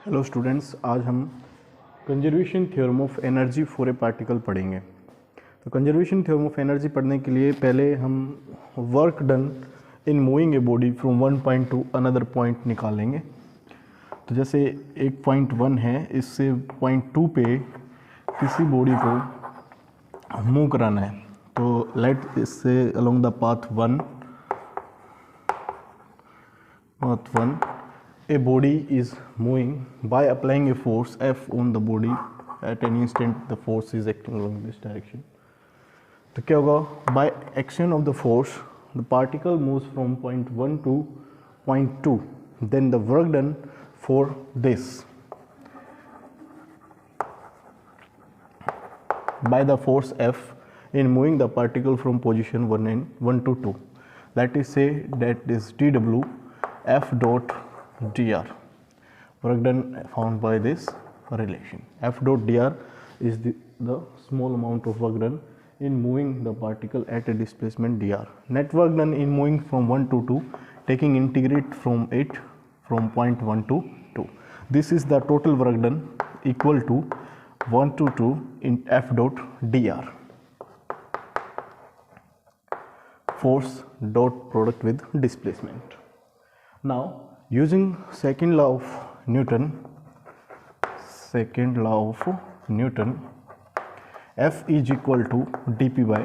Hello students, आज हम conservation theorem of energy for A particle पढ़ेंगे। तो कंजर्वेशन थ्योरम ऑफ एनर्जी पढ़ने के लिए पहले हम work done in moving a body from one point to another point निकालेंगे। तो जैसे एक पॉइंट 1 है, इससे पॉइंट 2 पे किसी बॉडी को मूव कराना है। तो लेट इससे along the path 1 a body is moving by applying a force F on the body at any instant the force is acting along this direction. तो क्या होगा, by action of the force the particle moves from point 1 to point 2, then the work done for this by the force F in moving the particle from position 1 to 2, that is say that is dW F dot dr, work done found by this relation. F dot dr is the small amount of work done in moving the particle at a displacement dr. Net work done in moving from 1 to 2, taking integrate from it from point 1 to 2. This is the total work done equal to 1 to 2 in F dot dr, force dot product with displacement. Now using second law of Newton, F is equal to dp by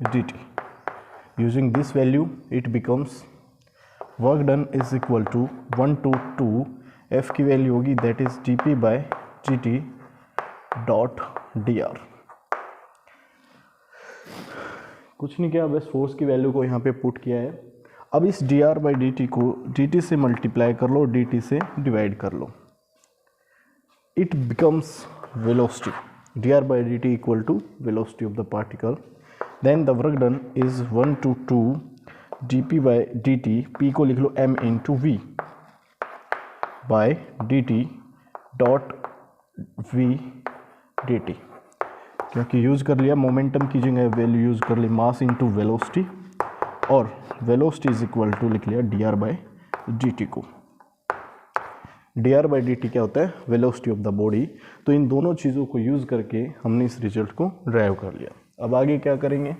dt. Using this value it becomes work done is equal to 1 to 2, F की value होगी that is dp by dt dot dr. कुछ नहीं किया, बस force की value को यहाँ पे पुट किया है। अब इस dr बाई dt को dt से मल्टीप्लाई कर लो, dt से डिवाइड कर लो, it becomes velocity, dr by dt equal to velocity of the particle. Then the work done is 1 to 2 dp by dt, p को लिख लो m into v by dt dot v dt, क्योंकि use कर लिया momentum की जगह value use कर ली मास इंटू वेलोसिटी, और वेलोसिटी इज इक्वल टू लिख लिया dr बाई dt को। dr बाई dt क्या होता है, वेलोसिटी ऑफ द बॉडी। तो इन दोनों चीज़ों को यूज़ करके हमने इस रिजल्ट को ड्राइव कर लिया। अब आगे क्या करेंगे,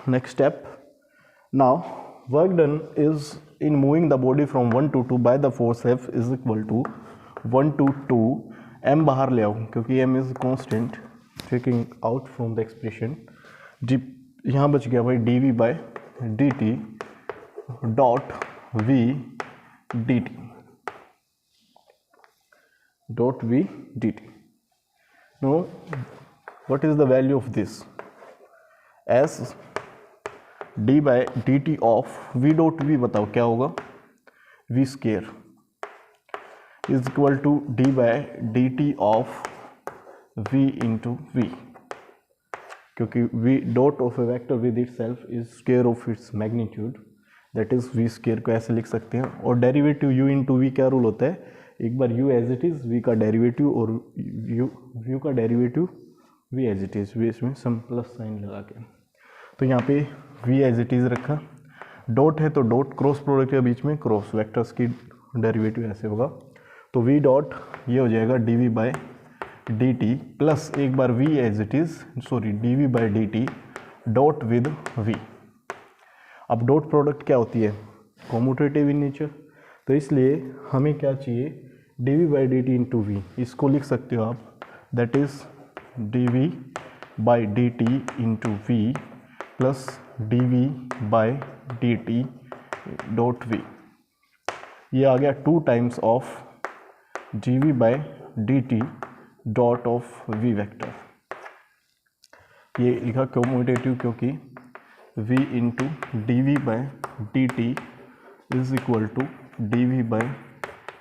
next step. Now work done is in moving the body from 1 to 2 by the force F is equal to 1 to 2, m बाहर ले आओ क्योंकि m is constant, taking out from the expression, d यहाँ बच गया भाई dv by dt dot v dt dot v dt. No what is the value of this, s d by dt of v dot v, बताओ क्या होगा, v square is equal to d by dt of v into v, क्योंकि v dot of a vector with itself is square of its magnitude, that is v square को ऐसे लिख सकते हैं। और डेरिवेटिव u इंटू वी क्या रूल होता है, एक बार u as it is, v का डेरिवेटिव, और u का derivative v as it is, v इसमें सम प्लस साइन लगा के। तो यहाँ पे v एज इट इज रखा, डॉट है तो डॉट, क्रॉस प्रोडक्ट के बीच में क्रॉस, वेक्टर्स की डेरिवेटिव ऐसे होगा। तो v डॉट ये हो जाएगा dv बाय dt प्लस एक बार v as it is, sorry dv by dt dot with v। अब डॉट प्रोडक्ट क्या होती है, कॉम्यूटेटिव इन नेचर, तो इसलिए हमें क्या चाहिए, dv by dt into v, इसको लिख सकते हो आप, that is dv by dt into v plus dv by dt dot v. ये आ गया 2 times of dv by dt dot of v vector. ये लिखा कम्यूटेटिव क्योंकि v into d v by d t is equal to d v by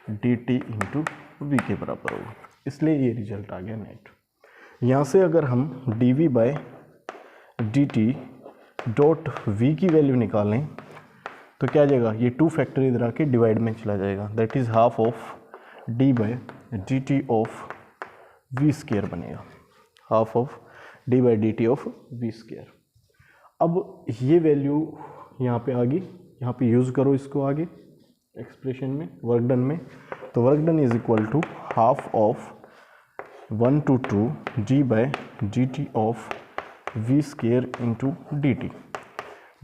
d t into v के बराबर होगा, इसलिए ये रिजल्ट आ गया नेट। यहाँ से अगर हम d v by d t dot v की वैल्यू निकालें तो क्या आ जाएगा, ये 2 फैक्टर इधर आके डिवाइड में चला जाएगा, that is half of d by d t of v square बनेगा, half of d by d t of v square. अब ये वैल्यू यहाँ पे आ गई, यहाँ पे यूज़ करो इसको आगे, एक्सप्रेशन में, वर्क डन में, तो work done is equal to half of 1 to 2 g by dt of v square into dt.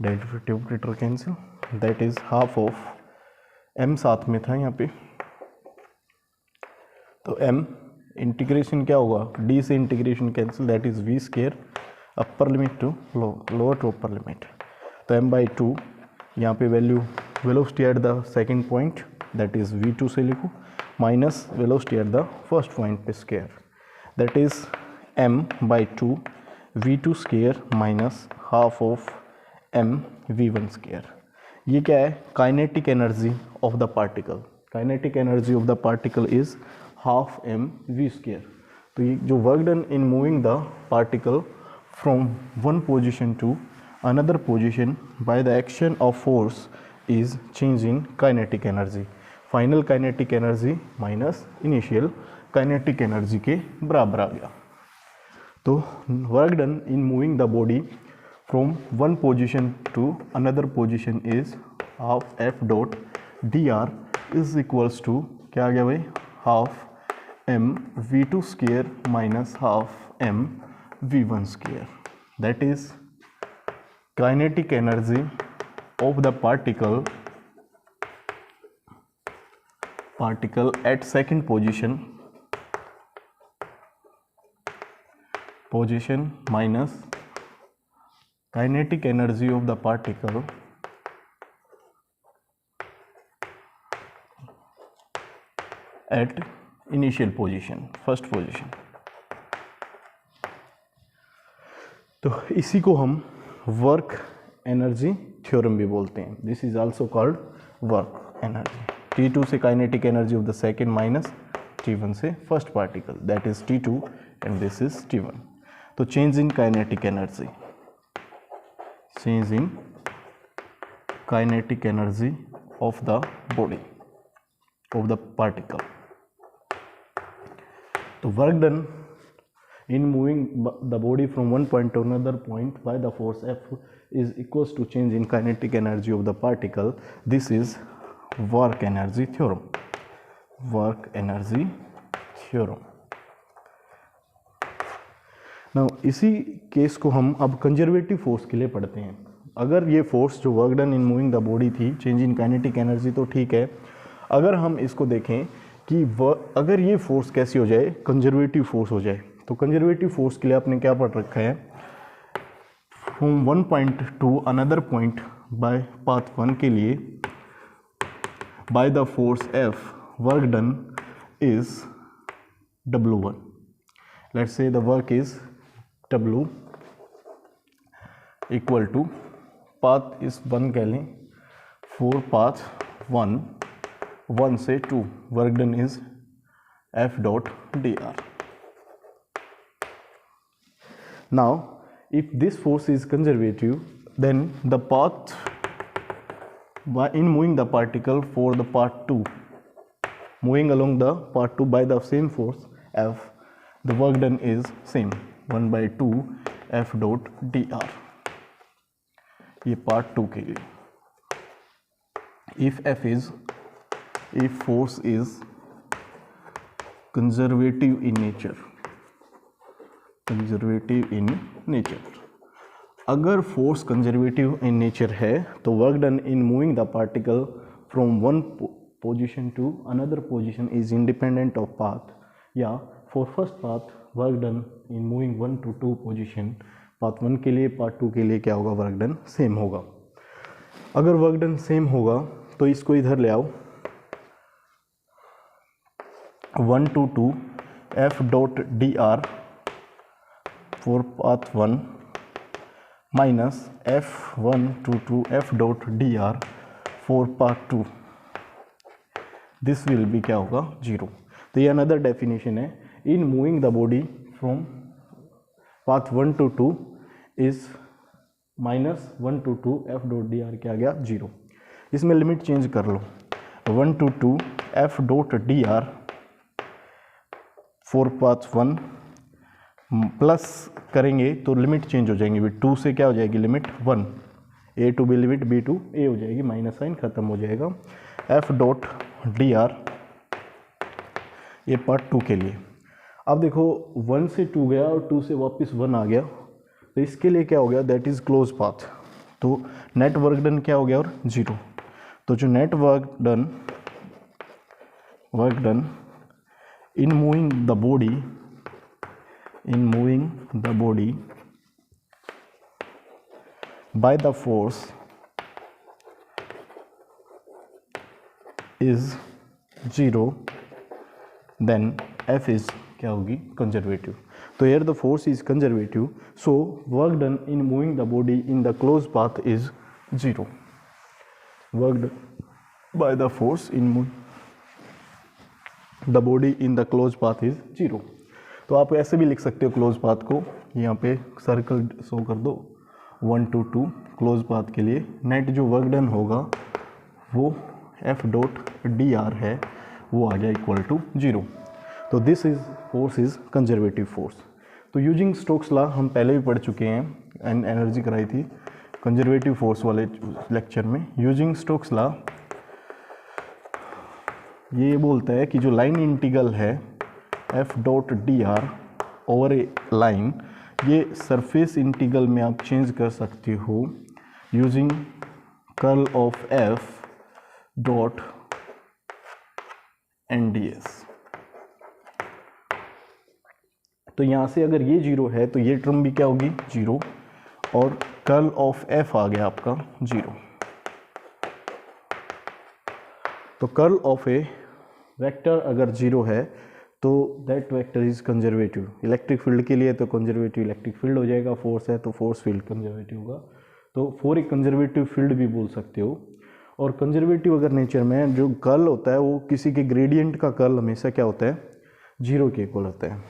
Derivative cancel, that is half of m साथ में था यहाँ पे, तो m इंटीग्रेशन क्या होगा, d से integration cancel, that is v square upper limit to lower to upper limit, तो m by 2 यहाँ पे value velocity at the second point that is v2 से लिखो minus velocity at the first point पे square, that is m by 2 v2 square minus half of m v1 square. ये क्या है, kinetic energy of the particle, kinetic energy of the particle is half m v square. तो ये जो work done in moving the particle from one position to another position by the action of force is change in kinetic energy, final kinetic energy minus initial kinetic energy के बराबर आ गया। तो work done in moving the body from one position to another position is half f dot d r is equals to क्या आ गया भाई, half m v two square minus half m v one square, that is kinetic energy of the particle at second position minus kinetic energy of the particle at initial position, first position। तो इसी को हम work energy theorem भी बोलते हैं, this is also called work energy. T2 से kinetic energy of the second minus T1 से first particle, that is T2 and this is T1। तो change in kinetic energy, change in kinetic energy of the body of the particle. तो work done in moving the body from one point to another point by the force F is equals to change in kinetic energy of the particle. This is work energy theorem, work energy theorem। now इसी case को हम अब conservative force के लिए पढ़ते हैं। अगर ये फोर्स जो work done in moving the body थी, चेंज इन काइनेटिक एनर्जी, तो ठीक है। अगर हम इसको देखें कि अगर ये फोर्स कैसी हो जाए, कंजर्वेटिव फोर्स हो जाए, तो कंजर्वेटिव फोर्स के लिए आपने क्या पढ़ रखा है, from one point to another point by path one के लिए by the force F work done is W1। Let's say the work is W equal to path इस वन कह लें, फॉर पाथ वन से two work done is F dot d r. Now, if this force is conservative, then the path in moving the particle for the part 2, moving along the part 2 by the same force F, the work done is same 1 by 2 F dot dr। ये part 2 के लिए, if force is conservative in nature, conservative in nature, अगर force conservative in nature है तो work done in moving the particle from one position to another position is independent of path, या for first path work done in moving one to two position, path one के लिए part two के लिए क्या होगा, work done same होगा। अगर work done same होगा तो इसको इधर ले आओ, 1 to 2 F dot d are for path 1 minus F1 to 2 F dot dr for path 2, this will be क्या होगा, 0। तो ये अनदर डेफिनेशन है, इन moving the body from path 1 to 2 is minus 1 to 2 F dot d are क्या आ गया, 0। इसमें limit change कर लो, 1 to 2 F dot d are for path 1 plus करेंगे तो लिमिट चेंज हो जाएंगे, 2 से क्या हो जाएगी limit 1, a to b limit b to a हो जाएगी, माइनस साइन खत्म हो जाएगा। एफ डॉट डी आर ये पार्ट 2 के लिए। अब देखो 1 से 2 गया और 2 से वापस 1 आ गया, तो इसके लिए क्या हो गया, दैट इज क्लोज पाथ। तो नेट वर्क डन क्या हो गया और 0। तो जो net work done in moving the body by the force is 0, then F is क्या होगी, कंजर्वेटिव। तो here the force is conservative, so work done in moving the body in the closed path is 0. Work done by the force in moving the body in the closed path is 0. तो आप ऐसे भी लिख सकते हो close path को, यहाँ पे सर्कल शो कर दो 1 to 2 क्लोज पाथ के लिए। नेट जो वर्क डन होगा वो F डॉट डी आर है, वो आ जाए इक्वल टू 0। तो this is force is conservative force. तो यूजिंग स्टोक्स लॉ हम पहले भी पढ़ चुके हैं एंड एनर्जी कराई थी कंजर्वेटिव फोर्स वाले लेक्चर में। यूजिंग स्टोक्स लॉ ये बोलता है कि जो लाइन इंटीग्रल है F dot d r over a line, ये सरफेस इंटीग्रल में आप चेंज कर सकते हो using curl of F dot n d s. तो यहाँ से अगर ये 0 है तो ये टर्म भी क्या होगी 0, और कर्ल ऑफ F आ गया आपका 0। तो कर्ल ऑफ ए वेक्टर अगर 0 है तो that vector is conservative. Electric field के लिए तो कंजर्वेटिव इलेक्ट्रिक फील्ड हो जाएगा, फोर्स है तो फोर्स फील्ड कंजर्वेटिव होगा। तो फॉर एक कंजर्वेटिव फील्ड भी बोल सकते हो। और कंजर्वेटिव अगर नेचर में जो कर्ल होता है वो किसी के ग्रेडियंट का कर्ल हमेशा क्या होता है 0 के इक्वल होता है।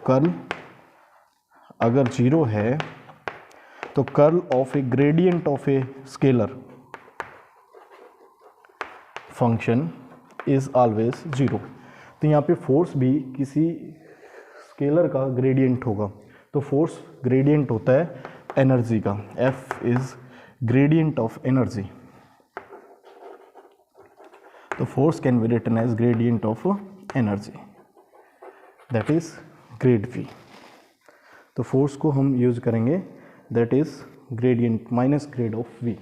कर्ल अगर 0 है तो curl of A gradient of a scalar function is always 0। तो यहाँ पे फोर्स भी किसी स्केलर का ग्रेडियंट होगा। तो फोर्स ग्रेडियंट होता है एनर्जी का, F is gradient of energy. तो force can be written as gradient of energy, that is grad V। तो फोर्स को हम यूज करेंगे that is gradient minus grad of V।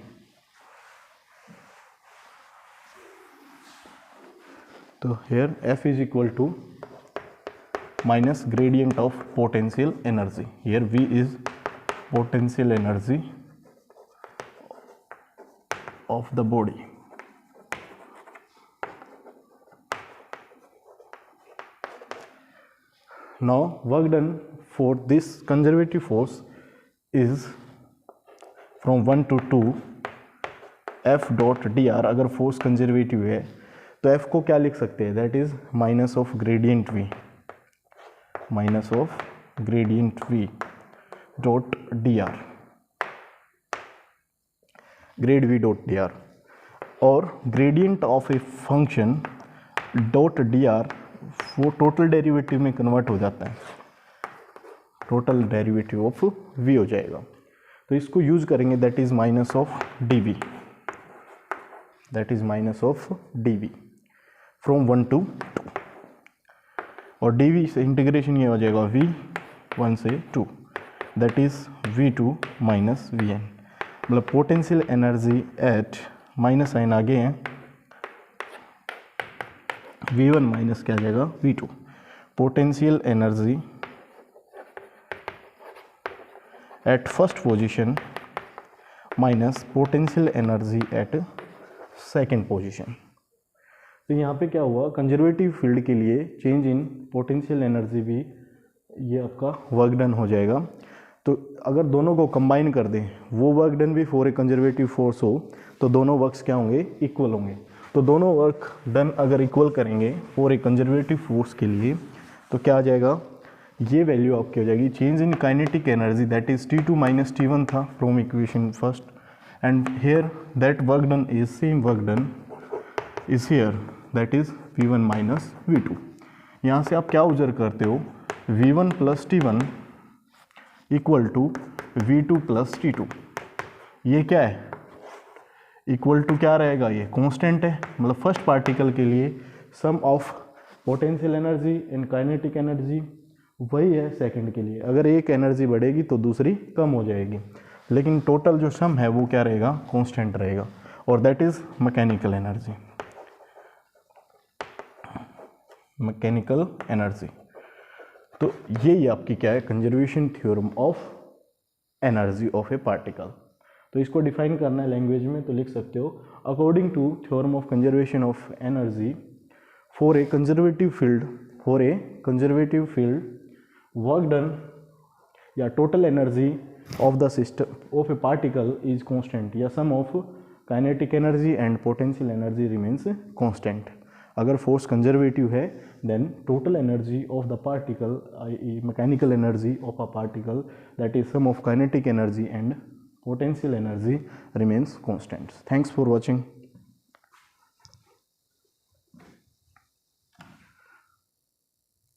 तो here F is equal to minus gradient of potential energy. Here V is potential energy of the body. Now work done for this conservative force is from 1 to 2 F dot dr। अगर force conservative है तो F को क्या लिख सकते हैं, that is minus of gradient V, minus of gradient V dot d r, grad V dot d r. और gradient of a function dot d r वो टोटल डेरिवेटिव में कन्वर्ट हो जाता है, टोटल डेरिवेटिव ऑफ V हो जाएगा। तो इसको यूज करेंगे that is minus of d v, that is minus of d v from 1 to 2। और डी वी से इंटीग्रेशन ये हो जाएगा V 1 से 2, that is V2 minus Vn। मतलब potential energy at minus sign आगे हैं, V1 माइनस क्या आ जाएगा V2। Potential energy at first position minus potential energy at second position. तो यहाँ पे क्या हुआ, कंजर्वेटिव फील्ड के लिए चेंज इन पोटेंशियल एनर्जी भी ये आपका वर्क डन हो जाएगा। तो अगर दोनों को कंबाइन कर दें, वो वर्क डन भी फॉर ए कंजर्वेटिव फोर्स हो तो दोनों वर्क्स क्या होंगे, इक्वल होंगे। तो दोनों वर्क डन अगर इक्वल करेंगे फॉर ए कंजर्वेटिव फोर्स के लिए तो क्या आ जाएगा, ये वैल्यू आपकी हो जाएगी change in kinetic energy that is T2 minus T1 था फ्रॉम equation first, and here that work done is same work done is here that is V1 minus V2। यहाँ से आप क्या ऑब्जर्व करते हो, V1 plus T1 equal to V2 plus T2। ये क्या है, इक्वल टू क्या रहेगा, ये कांस्टेंट है, मतलब फर्स्ट पार्टिकल के लिए sum of potential energy and kinetic energy वही है सेकंड के लिए। अगर एक एनर्जी बढ़ेगी तो दूसरी कम हो जाएगी, लेकिन टोटल जो सम है वो क्या रहेगा, कांस्टेंट रहेगा, और that is mechanical energy. Mechanical energy, तो यही आपकी क्या है, conservation theorem of energy of a particle. तो इसको डिफाइन करना है लैंग्वेज में, तो लिख सकते हो according to theorem of conservation of energy for a conservative field work done या total energy of the system of a particle is constant, या sum of kinetic energy and potential energy remains constant. अगर force conservative है then total energy of the particle, mechanical energy of a particle, that is sum of kinetic energy and potential energy remains constant. Thanks for watching.